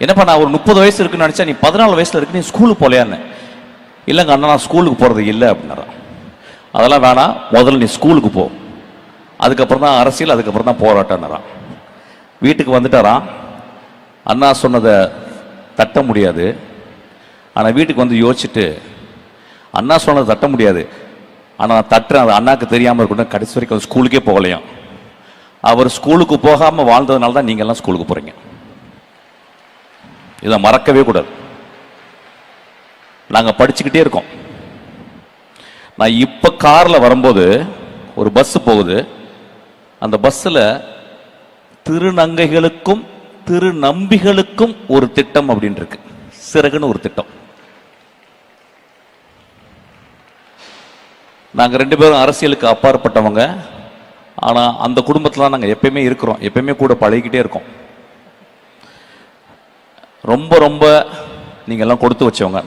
என்னப்பா நான் ஒரு 30 வயசு இருக்குன்னு நினச்சா நீ 14 வயசில் இருக்கு, நீ ஸ்கூலுக்கு போகலையான்னு. இல்லைங்க அண்ணா நான் ஸ்கூலுக்கு போகிறது இல்லை அப்படின்னாரான். அதெல்லாம் வேணாம், முதல்ல நீ ஸ்கூலுக்கு போ, அதுக்கப்புறம் தான் அரசியல், அதுக்கப்புறம் தான் போராட்டம்னாரான். வீட்டுக்கு வந்துட்டாரான். அண்ணா சொன்னதை தட்ட முடியாது. ஆனால் வீட்டுக்கு வந்து யோசிச்சுட்டு, அண்ணா சொன்னதை தட்ட முடியாது, ஆனால் நான் தட்டுறேன், அது அண்ணாக்கு தெரியாமல் இருக்கட்டும், கடைசி வரைக்கும் அவர் ஸ்கூலுக்கே போகலையும். அவர் ஸ்கூலுக்கு போகாமல் வாழ்ந்ததுனால தான் நீங்கள்லாம் ஸ்கூலுக்கு போகிறீங்க. இதை மறக்கவே கூடாது. நாங்கள் படிச்சுக்கிட்டே இருக்கோம். நான் இப்போ காரில் வரும்போது ஒரு பஸ் போகுது. அந்த பஸ்ஸில் திருநங்கைகளுக்கும் திருநம்பிகளுக்கும் ஒரு திட்டம் அப்படின்னு இருக்கு, சிறகுன்னு ஒரு திட்டம். நாங்கள் 2 பேரும் அரசியலுக்கு அப்பாற்பட்டவங்க. ஆனால் அந்த குடும்பத்தில் தான் நாங்கள் எப்பயுமே இருக்கிறோம், எப்பயுமே கூட பழகிக்கிட்டே இருக்கோம். ரொம்ப ரொம்ப நீங்கள் எல்லாம் கொடுத்து வச்சவங்க.